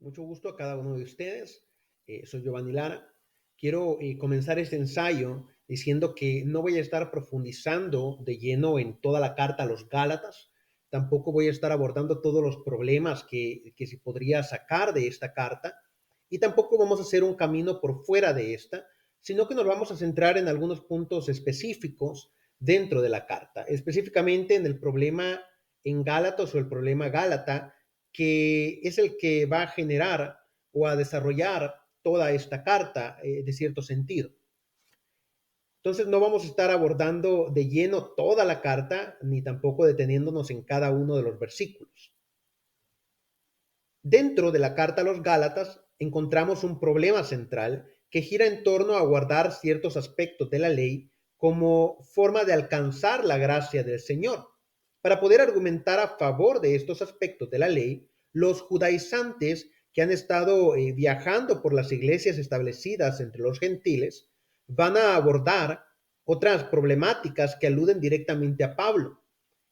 Mucho gusto a cada uno de ustedes. Soy Giovanni Lara. Quiero comenzar este ensayo diciendo que no voy a estar profundizando de lleno en toda la carta a los Gálatas. Tampoco voy a estar abordando todos los problemas que se podría sacar de esta carta. Y tampoco vamos a hacer un camino por fuera de esta, sino que nos vamos a centrar en algunos puntos específicos dentro de la carta, específicamente en el problema en Gálatas o el problema Gálata, que es el que va a generar o a desarrollar toda esta carta de cierto sentido. Entonces no vamos a estar abordando de lleno toda la carta, ni tampoco deteniéndonos en cada uno de los versículos. Dentro de la carta a los Gálatas encontramos un problema central que gira en torno a guardar ciertos aspectos de la ley como forma de alcanzar la gracia del Señor. Para poder argumentar a favor de estos aspectos de la ley, los judaizantes que han estado viajando por las iglesias establecidas entre los gentiles van a abordar otras problemáticas que aluden directamente a Pablo.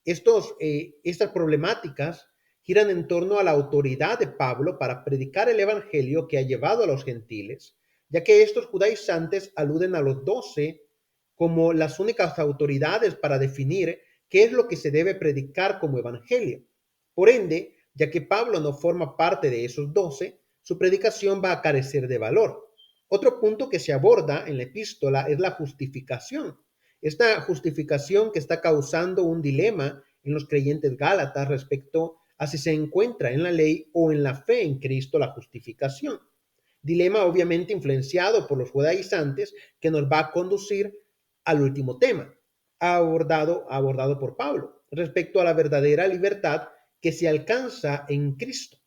Estas problemáticas giran en torno a la autoridad de Pablo para predicar el evangelio que ha llevado a los gentiles, ya que estos judaizantes aluden a los 12 como las únicas autoridades para definir qué es lo que se debe predicar como evangelio. Por ende, ya que Pablo no forma parte de esos 12, su predicación va a carecer de valor. Otro punto que se aborda en la epístola es la justificación. Esta justificación que está causando un dilema en los creyentes gálatas respecto a si se encuentra en la ley o en la fe en Cristo la justificación. Dilema obviamente influenciado por los judaizantes que nos va a conducir al último tema, abordado por Pablo, respecto a la verdadera libertad que se alcanza en Cristo.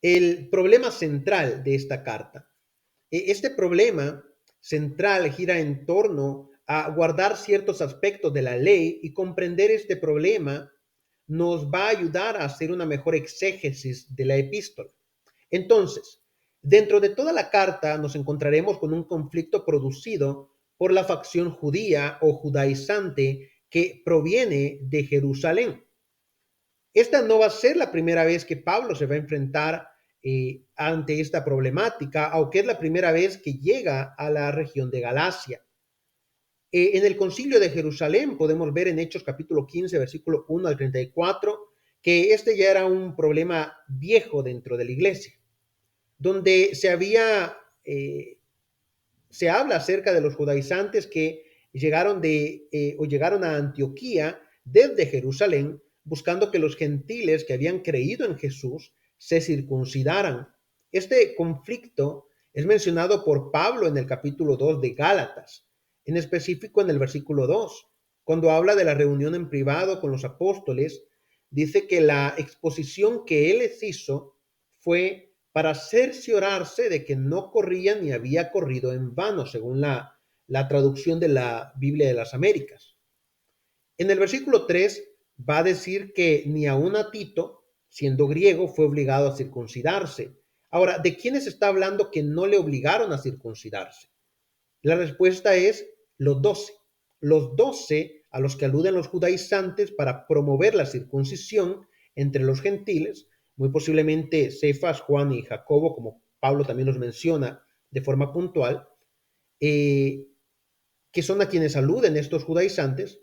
El problema central de esta carta. Este problema central gira en torno a guardar ciertos aspectos de la ley y comprender este problema nos va a ayudar a hacer una mejor exégesis de la epístola. Entonces, dentro de toda la carta nos encontraremos con un conflicto producido por la facción judía o judaizante que proviene de Jerusalén. Esta no va a ser la primera vez que Pablo se va a enfrentar ante esta problemática, aunque es la primera vez que llega a la región de Galacia. En el concilio de Jerusalén podemos ver en Hechos capítulo 15, versículo 1 al 34, que este ya era un problema viejo dentro de la iglesia, donde se habla acerca de los judaizantes que llegaron a Antioquía desde Jerusalén, buscando que los gentiles que habían creído en Jesús se circuncidaran. Este conflicto es mencionado por Pablo en el capítulo 2 de Gálatas, en específico en el versículo 2, cuando habla de la reunión en privado con los apóstoles, dice que la exposición que él les hizo fue para cerciorarse de que no corría ni había corrido en vano, según la traducción de la Biblia de las Américas. En el versículo 3 va a decir que ni aun a Tito, siendo griego, fue obligado a circuncidarse. Ahora, ¿de quiénes está hablando que no le obligaron a circuncidarse? La respuesta es los 12. Los 12 a los que aluden los judaizantes para promover la circuncisión entre los gentiles, muy posiblemente Cefas, Juan y Jacobo, como Pablo también los menciona de forma puntual, que son a quienes aluden estos judaizantes.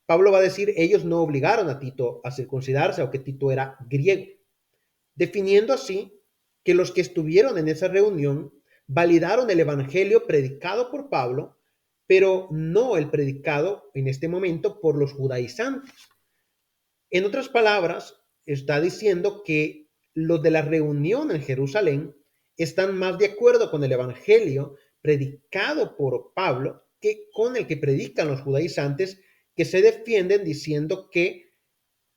Pablo va a decir, ellos no obligaron a Tito a circuncidarse, aunque Tito era griego, definiendo así que los que estuvieron en esa reunión validaron el evangelio predicado por Pablo, pero no el predicado en este momento por los judaizantes. En otras palabras, está diciendo que los de la reunión en Jerusalén están más de acuerdo con el evangelio predicado por Pablo que con el que predican los judaizantes, que se defienden diciendo que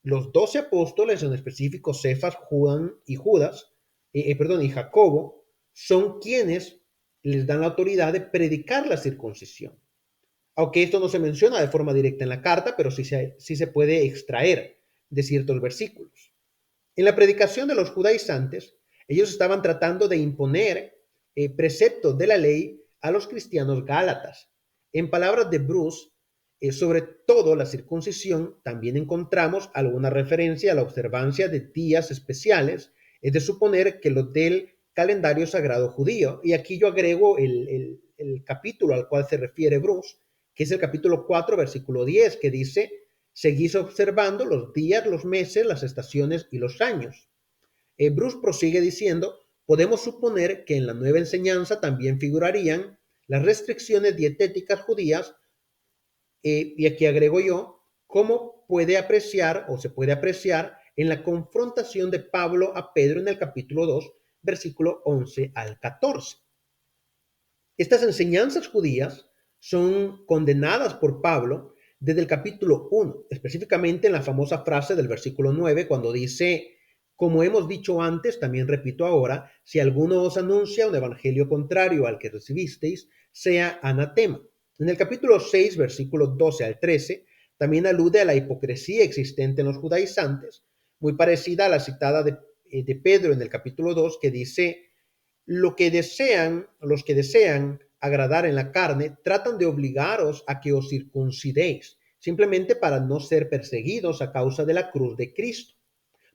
los 12 apóstoles, en específico Cefas, Juan y Judas, y Jacobo, son quienes les dan la autoridad de predicar la circuncisión. Aunque esto no se menciona de forma directa en la carta, pero sí se puede extraer de ciertos versículos. En la predicación de los judaizantes, ellos estaban tratando de imponer preceptos de la ley a los cristianos gálatas. En palabras de Bruce, sobre todo la circuncisión, también encontramos alguna referencia a la observancia de días especiales es de suponer que los del calendario sagrado judío. Y aquí yo agrego el capítulo al cual se refiere Bruce, que es el capítulo 4, versículo 10, que dice: seguís observando los días, los meses, las estaciones y los años. Bruce prosigue diciendo: podemos suponer que en la nueva enseñanza también figurarían las restricciones dietéticas judías, y aquí agrego yo, cómo puede apreciar o se puede apreciar en la confrontación de Pablo a Pedro en el capítulo 2, versículo 11 al 14. Estas enseñanzas judías son condenadas por Pablo desde el capítulo 1, específicamente en la famosa frase del versículo 9, cuando dice: como hemos dicho antes, también repito ahora, si alguno os anuncia un evangelio contrario al que recibisteis, sea anatema. En el capítulo 6, versículos 12 al 13, también alude a la hipocresía existente en los judaizantes, muy parecida a la citada de Pedro en el capítulo 2, que dice: los que desean agradar en la carne, tratan de obligaros a que os circuncidéis, simplemente para no ser perseguidos a causa de la cruz de Cristo.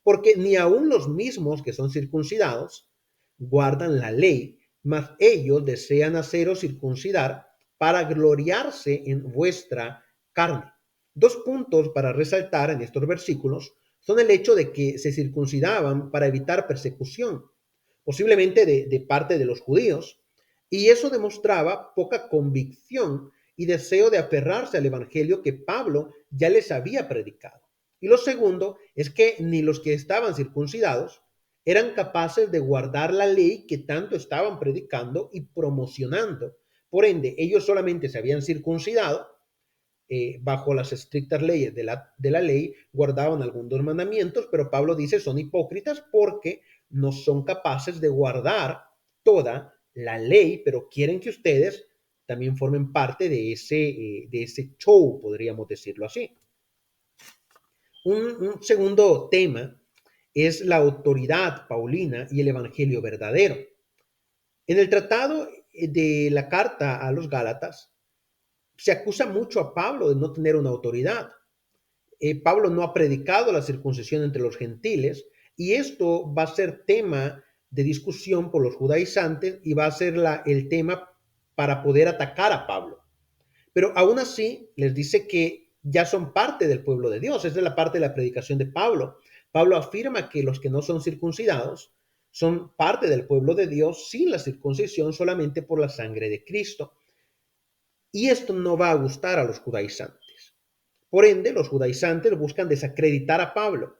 Porque ni aun los mismos que son circuncidados guardan la ley, mas ellos desean haceros circuncidar para gloriarse en vuestra carne. Dos puntos para resaltar en estos versículos son el hecho de que se circuncidaban para evitar persecución, posiblemente de parte de los judíos, y eso demostraba poca convicción y deseo de aferrarse al evangelio que Pablo ya les había predicado. Y lo segundo es que ni los que estaban circuncidados eran capaces de guardar la ley que tanto estaban predicando y promocionando. Por ende, ellos solamente se habían circuncidado bajo las estrictas leyes de la ley, guardaban algunos mandamientos, pero Pablo dice son hipócritas porque no son capaces de guardar toda la ley, pero quieren que ustedes también formen parte de ese show, podríamos decirlo así. Un segundo tema es la autoridad paulina y el evangelio verdadero. En el tratado de la carta a los Gálatas, se acusa mucho a Pablo de no tener una autoridad. Pablo no ha predicado la circuncisión entre los gentiles, y esto va a ser tema de discusión por los judaizantes y va a ser el tema para poder atacar a Pablo. Pero aún así les dice que ya son parte del pueblo de Dios. Esa es la parte de la predicación de Pablo. Pablo afirma que los que no son circuncidados son parte del pueblo de Dios sin la circuncisión, solamente por la sangre de Cristo. Y esto no va a gustar a los judaizantes. Por ende, los judaizantes buscan desacreditar a Pablo.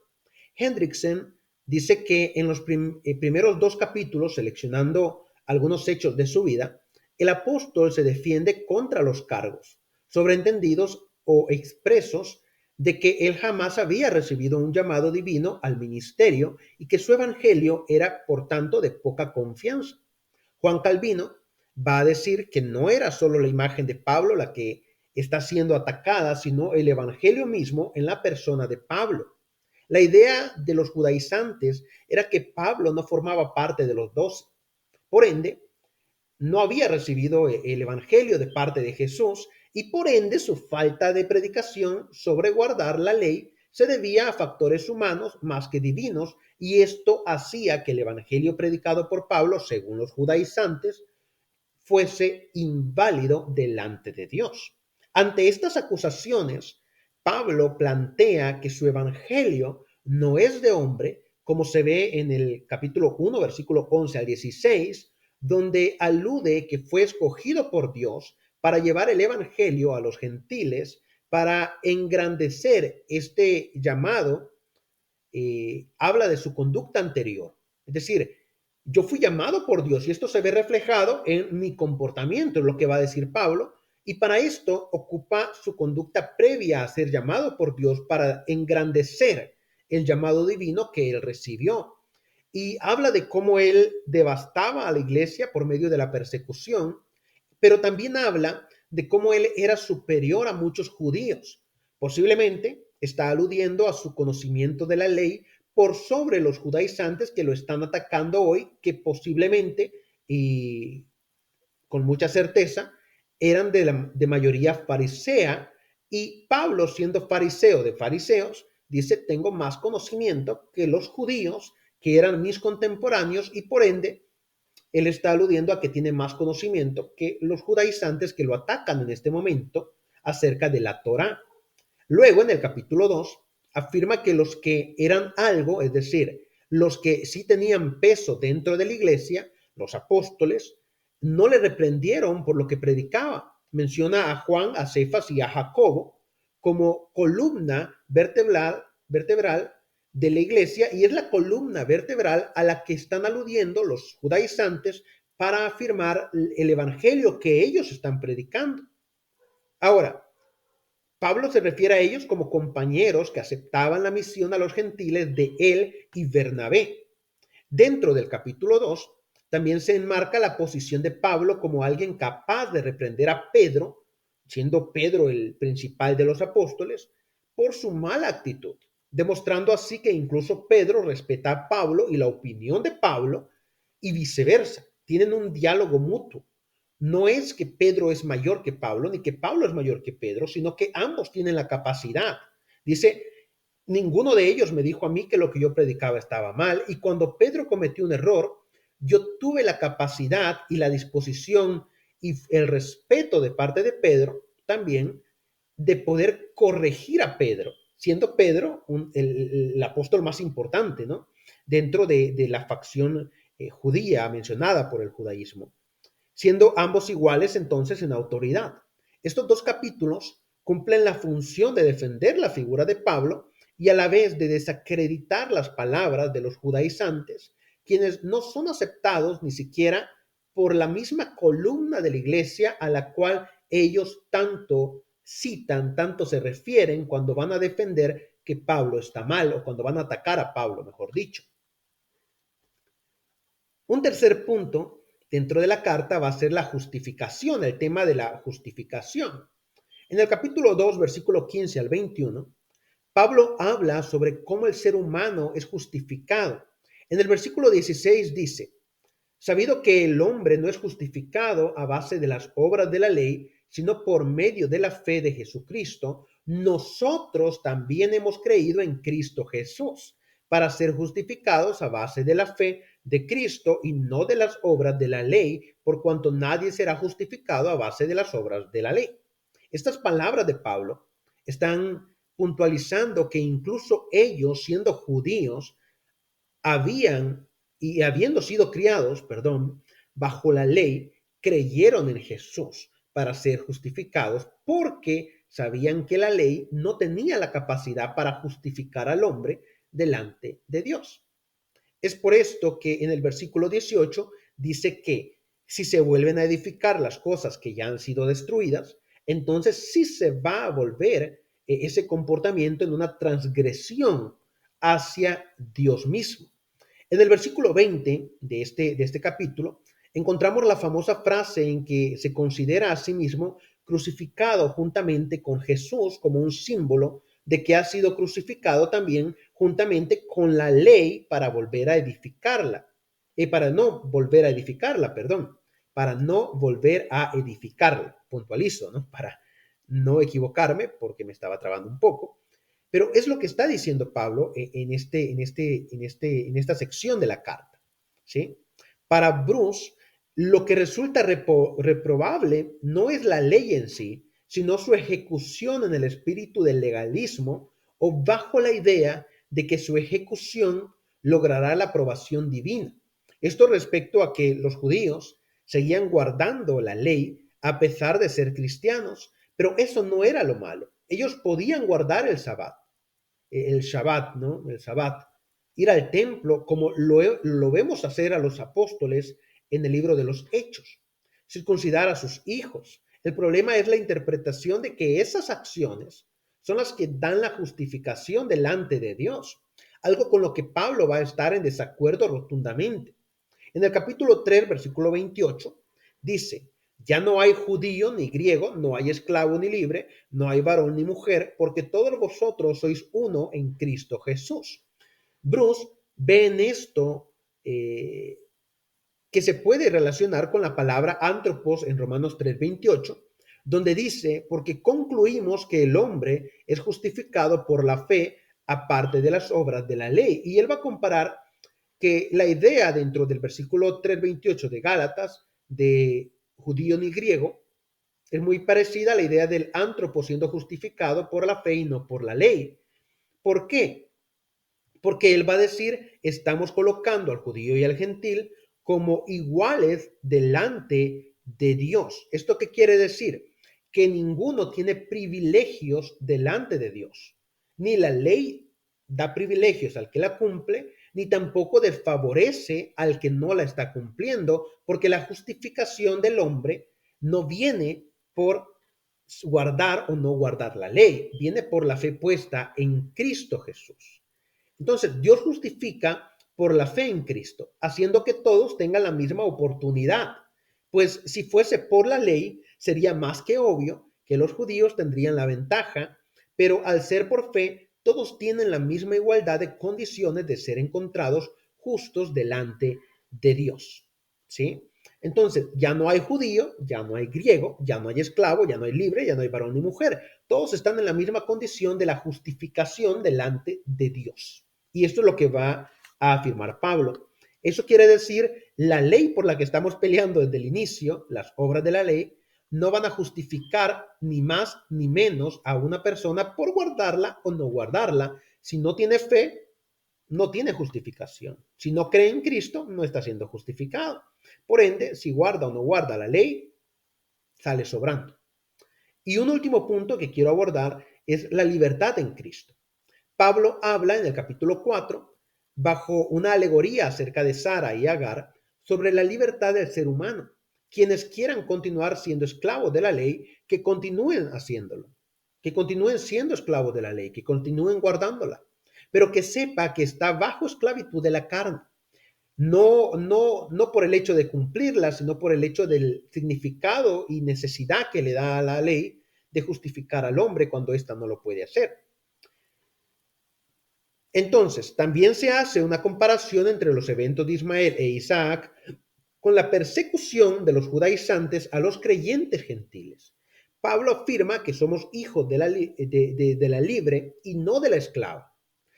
Hendrickson dice que en los primeros dos capítulos, seleccionando algunos hechos de su vida, el apóstol se defiende contra los cargos, sobreentendidos o expresos, de que él jamás había recibido un llamado divino al ministerio y que su evangelio era, por tanto, de poca confianza. Juan Calvino va a decir que no era solo la imagen de Pablo la que está siendo atacada, sino el evangelio mismo en la persona de Pablo. La idea de los judaizantes era que Pablo no formaba parte de los 12. Por ende, no había recibido el evangelio de parte de Jesús, y por ende su falta de predicación sobre guardar la ley se debía a factores humanos más que divinos, y esto hacía que el evangelio predicado por Pablo, según los judaizantes, fuese inválido delante de Dios. Ante estas acusaciones, Pablo plantea que su evangelio no es de hombre, como se ve en el capítulo 1, versículo 11 al 16, donde alude que fue escogido por Dios para llevar el evangelio a los gentiles, para engrandecer este llamado. Habla de su conducta anterior. Es decir, yo fui llamado por Dios y esto se ve reflejado en mi comportamiento, es lo que va a decir Pablo. Y para esto ocupa su conducta previa a ser llamado por Dios para engrandecer el llamado divino que él recibió. Y habla de cómo él devastaba a la iglesia por medio de la persecución, pero también habla de cómo él era superior a muchos judíos. Posiblemente está aludiendo a su conocimiento de la ley por sobre los judaizantes que lo están atacando hoy, que posiblemente y con mucha certeza eran de mayoría farisea, y Pablo, siendo fariseo de fariseos, dice: tengo más conocimiento que los judíos que eran mis contemporáneos y por ende él está aludiendo a que tiene más conocimiento que los judaizantes que lo atacan en este momento acerca de la Torá. Luego, en el capítulo 2, afirma que los que eran algo, es decir, los que sí tenían peso dentro de la iglesia, los apóstoles, no le reprendieron por lo que predicaba. Menciona a Juan, a Cefas y a Jacobo como columna vertebral de la iglesia, y es la columna vertebral a la que están aludiendo los judaizantes para afirmar el evangelio que ellos están predicando. Ahora, Pablo se refiere a ellos como compañeros que aceptaban la misión a los gentiles de él y Bernabé. Dentro del capítulo 2 también se enmarca la posición de Pablo como alguien capaz de reprender a Pedro, siendo Pedro el principal de los apóstoles, por su mala actitud, demostrando así que incluso Pedro respeta a Pablo y la opinión de Pablo y viceversa. Tienen un diálogo mutuo. No es que Pedro es mayor que Pablo, ni que Pablo es mayor que Pedro, sino que ambos tienen la capacidad. Dice, ninguno de ellos me dijo a mí que lo que yo predicaba estaba mal, y cuando Pedro cometió un error, yo tuve la capacidad y la disposición y el respeto de parte de Pedro también de poder corregir a Pedro, siendo Pedro el apóstol más importante, ¿no? Dentro de la facción judía mencionada por el judaísmo, siendo ambos iguales entonces en autoridad. Estos dos capítulos cumplen la función de defender la figura de Pablo y a la vez de desacreditar las palabras de los judaizantes, quienes no son aceptados ni siquiera por la misma columna de la iglesia a la cual ellos tanto citan, tanto se refieren cuando van a defender que Pablo está mal o cuando van a atacar a Pablo, mejor dicho. Un tercer punto dentro de la carta va a ser la justificación, el tema de la justificación. En el capítulo 2, versículo 15 al 21, Pablo habla sobre cómo el ser humano es justificado. En el versículo 16 dice, sabido que el hombre no es justificado a base de las obras de la ley, sino por medio de la fe de Jesucristo, nosotros también hemos creído en Cristo Jesús para ser justificados a base de la fe de Cristo y no de las obras de la ley, por cuanto nadie será justificado a base de las obras de la ley. Estas palabras de Pablo están puntualizando que incluso ellos, siendo judíos, habían y habiendo sido criados, bajo la ley, creyeron en Jesús para ser justificados porque sabían que la ley no tenía la capacidad para justificar al hombre delante de Dios. Es por esto que en el versículo 18 dice que si se vuelven a edificar las cosas que ya han sido destruidas, entonces sí se va a volver ese comportamiento en una transgresión hacia Dios mismo. En el versículo 20 de este capítulo encontramos la famosa frase en que se considera a sí mismo crucificado juntamente con Jesús como un símbolo de que ha sido crucificado también juntamente con la ley para volver a edificarla, para no volver a edificarla, para no volver a edificarla, puntualizo, ¿no? Para no equivocarme porque me estaba trabando un poco. Pero es lo que está diciendo Pablo en esta sección de la carta, ¿sí? Para Bruce, lo que resulta reprobable no es la ley en sí, sino su ejecución en el espíritu del legalismo o bajo la idea de que su ejecución logrará la aprobación divina. Esto respecto a que los judíos seguían guardando la ley a pesar de ser cristianos, pero eso no era lo malo. Ellos podían guardar el Shabbat, ¿no? El Shabbat, ir al templo como lo vemos hacer a los apóstoles en el libro de los Hechos, circuncidar a sus hijos. El problema es la interpretación de que esas acciones son las que dan la justificación delante de Dios, algo con lo que Pablo va a estar en desacuerdo rotundamente. En el capítulo 3, versículo 28, dice, ya no hay judío ni griego, no hay esclavo ni libre, no hay varón ni mujer, porque todos vosotros sois uno en Cristo Jesús. Bruce ve en esto que se puede relacionar con la palabra antropos en Romanos 3:28, donde dice, porque concluimos que el hombre es justificado por la fe aparte de las obras de la ley. Y él va a comparar que la idea dentro del versículo 3:28 de Gálatas de judío ni griego es muy parecida a la idea del antropo siendo justificado por la fe y no por la ley. ¿Por qué? Porque él va a decir, estamos colocando al judío y al gentil como iguales delante de Dios. ¿Esto qué quiere decir? Que ninguno tiene privilegios delante de Dios. Ni la ley da privilegios al que la cumple, ni tampoco desfavorece al que no la está cumpliendo, porque la justificación del hombre no viene por guardar o no guardar la ley, viene por la fe puesta en Cristo Jesús. Entonces, Dios justifica por la fe en Cristo, haciendo que todos tengan la misma oportunidad. Pues si fuese por la ley, sería más que obvio que los judíos tendrían la ventaja, pero al ser por fe, todos tienen la misma igualdad de condiciones de ser encontrados justos delante de Dios. ¿Sí? Entonces, ya no hay judío, ya no hay griego, ya no hay esclavo, ya no hay libre, ya no hay varón ni mujer. Todos están en la misma condición de la justificación delante de Dios. Y esto es lo que va a afirmar Pablo. Eso quiere decir, la ley por la que estamos peleando desde el inicio, las obras de la ley, no van a justificar ni más ni menos a una persona por guardarla o no guardarla. Si no tiene fe, no tiene justificación. Si no cree en Cristo, no está siendo justificado. Por ende, si guarda o no guarda la ley, sale sobrando. Y un último punto que quiero abordar es la libertad en Cristo. Pablo habla en el capítulo 4, bajo una alegoría acerca de Sara y Agar, sobre la libertad del ser humano. Quienes quieran continuar siendo esclavos de la ley, que continúen haciéndolo, que continúen siendo esclavos de la ley, que continúen guardándola, pero que sepa que está bajo esclavitud de la carne. No por el hecho de cumplirla, sino por el hecho del significado y necesidad que le da a la ley de justificar al hombre cuando ésta no lo puede hacer. Entonces, también se hace una comparación entre los eventos de Ismael e Isaac con la persecución de los judaizantes a los creyentes gentiles. Pablo afirma que somos hijos de la libre y no de la esclava.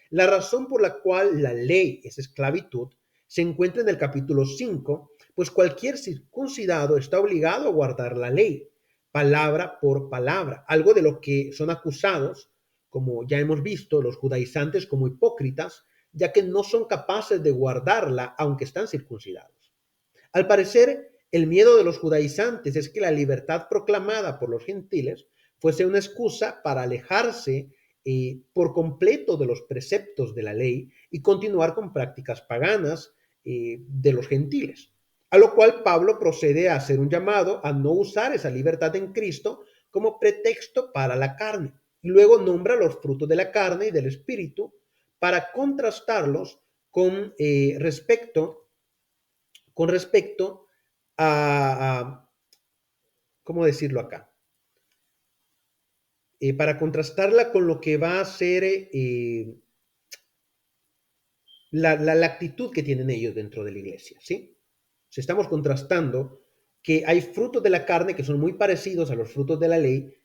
La razón por la cual la ley es esclavitud se encuentra en el capítulo 5, pues cualquier circuncidado está obligado a guardar la ley, palabra por palabra, algo de lo que son acusados, como ya hemos visto, los judaizantes como hipócritas, ya que no son capaces de guardarla aunque están circuncidados. Al parecer, el miedo de los judaizantes es que la libertad proclamada por los gentiles fuese una excusa para alejarse por completo de los preceptos de la ley y continuar con prácticas paganas de los gentiles. A lo cual Pablo procede a hacer un llamado a no usar esa libertad en Cristo como pretexto para la carne. Y luego nombra los frutos de la carne y del espíritu para contrastarlos con respecto a ¿cómo decirlo acá? Para contrastarla con lo que va a ser la actitud que tienen ellos dentro de la iglesia, ¿sí? Si estamos contrastando que hay frutos de la carne que son muy parecidos a los frutos de la ley,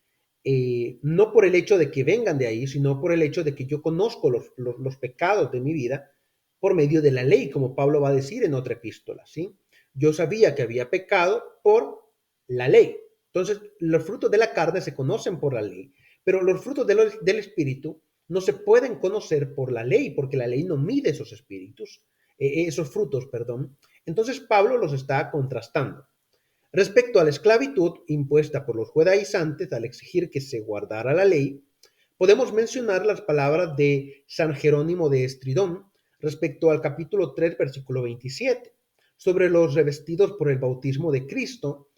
no por el hecho de que vengan de ahí, sino por el hecho de que yo conozco los pecados de mi vida por medio de la ley, como Pablo va a decir en otra epístola, ¿sí? Yo sabía que había pecado por la ley. Entonces, los frutos de la carne se conocen por la ley, pero los frutos del Espíritu no se pueden conocer por la ley, porque la ley no mide esos espíritus, esos frutos, perdón. Entonces, Pablo los está contrastando. Respecto a la esclavitud impuesta por los judaizantes al exigir que se guardara la ley, podemos mencionar las palabras de San Jerónimo de Estridón respecto al capítulo 3, versículo 27, sobre los revestidos por el bautismo de Cristo.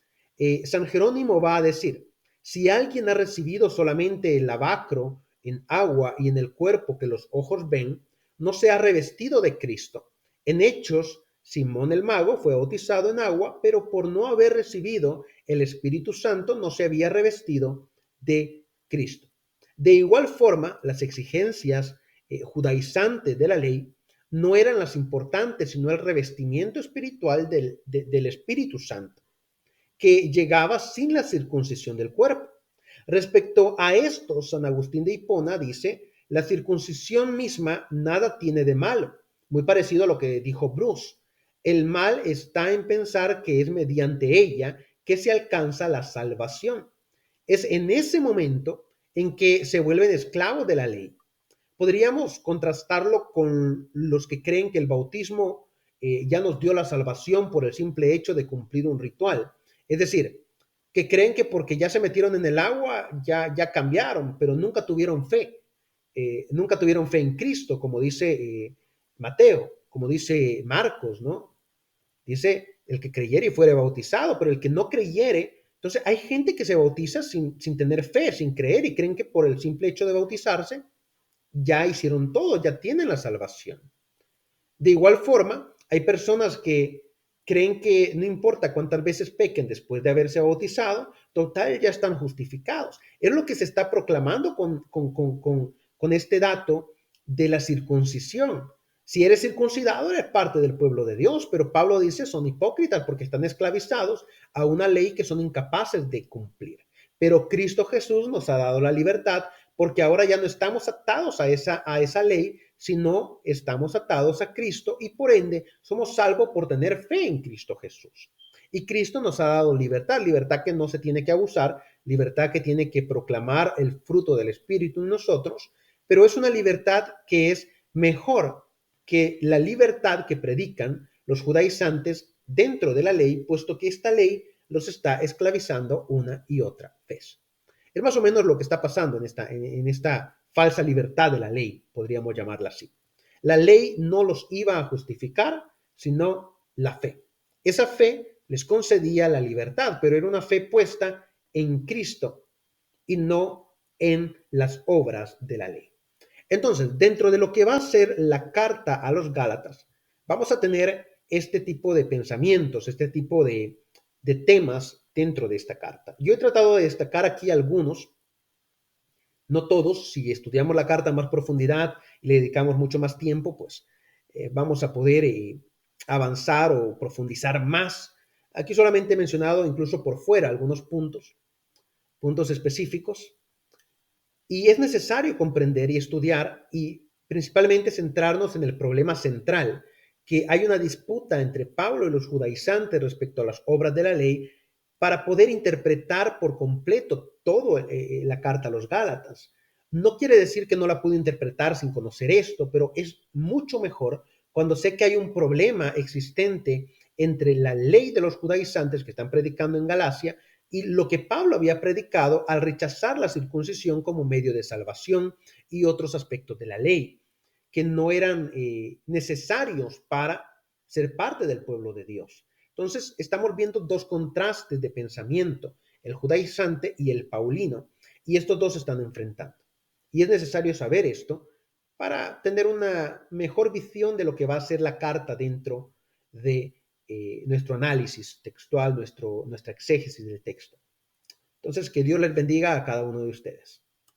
San Jerónimo va a decir, si alguien ha recibido solamente el lavacro en agua y en el cuerpo que los ojos ven, no se ha revestido de Cristo. En Hechos, Simón el mago fue bautizado en agua, pero por no haber recibido el Espíritu Santo no se había revestido de Cristo. De igual forma, las exigencias judaizantes de la ley no eran las importantes, sino el revestimiento espiritual del Espíritu Santo, que llegaba sin la circuncisión del cuerpo. Respecto a esto, San Agustín de Hipona dice, la circuncisión misma nada tiene de malo, muy parecido a lo que dijo Bruce. El mal está en pensar que es mediante ella que se alcanza la salvación. Es en ese momento en que se vuelven esclavos de la ley. Podríamos contrastarlo con los que creen que el bautismo ya nos dio la salvación por el simple hecho de cumplir un ritual. Es decir, que creen que porque ya se metieron en el agua ya cambiaron, pero nunca tuvieron fe. Nunca tuvieron fe en Cristo, como dice Mateo, como dice Marcos, ¿no? Dice el que creyere y fuere bautizado, pero el que no creyere, entonces hay gente que se bautiza sin tener fe, sin creer, y creen que por el simple hecho de bautizarse ya hicieron todo, ya tienen la salvación. De igual forma, hay personas que creen que no importa cuántas veces pequen después de haberse bautizado, total ya están justificados. Es lo que se está proclamando con este dato de la circuncisión. Si eres circuncidado, eres parte del pueblo de Dios, pero Pablo dice son hipócritas porque están esclavizados a una ley que son incapaces de cumplir. Pero Cristo Jesús nos ha dado la libertad porque ahora ya no estamos atados a esa ley, sino estamos atados a Cristo y por ende somos salvos por tener fe en Cristo Jesús. Y Cristo nos ha dado libertad, libertad que no se tiene que abusar, libertad que tiene que proclamar el fruto del Espíritu en nosotros, pero es una libertad que es mejor que la libertad que predican los judaizantes dentro de la ley, puesto que esta ley los está esclavizando una y otra vez. Es más o menos lo que está pasando en esta falsa libertad de la ley, podríamos llamarla así. La ley no los iba a justificar, sino la fe. Esa fe les concedía la libertad, pero era una fe puesta en Cristo y no en las obras de la ley. Entonces, dentro de lo que va a ser la carta a los Gálatas, vamos a tener este tipo de pensamientos, este tipo de temas dentro de esta carta. Yo he tratado de destacar aquí algunos, no todos. Si estudiamos la carta en más profundidad y le dedicamos mucho más tiempo, pues vamos a poder avanzar o profundizar más. Aquí solamente he mencionado incluso por fuera algunos puntos específicos, y es necesario comprender y estudiar y principalmente centrarnos en el problema central, que hay una disputa entre Pablo y los judaizantes respecto a las obras de la ley para poder interpretar por completo toda la carta a los Gálatas. No quiere decir que no la puedo interpretar sin conocer esto, pero es mucho mejor cuando sé que hay un problema existente entre la ley de los judaizantes que están predicando en Galacia y lo que Pablo había predicado al rechazar la circuncisión como medio de salvación y otros aspectos de la ley que no eran necesarios para ser parte del pueblo de Dios. Entonces, estamos viendo dos contrastes de pensamiento, el judaizante y el paulino, y estos dos se están enfrentando. Y es necesario saber esto para tener una mejor visión de lo que va a ser la carta dentro de nuestro análisis textual, nuestra exégesis del texto. Entonces, que Dios les bendiga a cada uno de ustedes.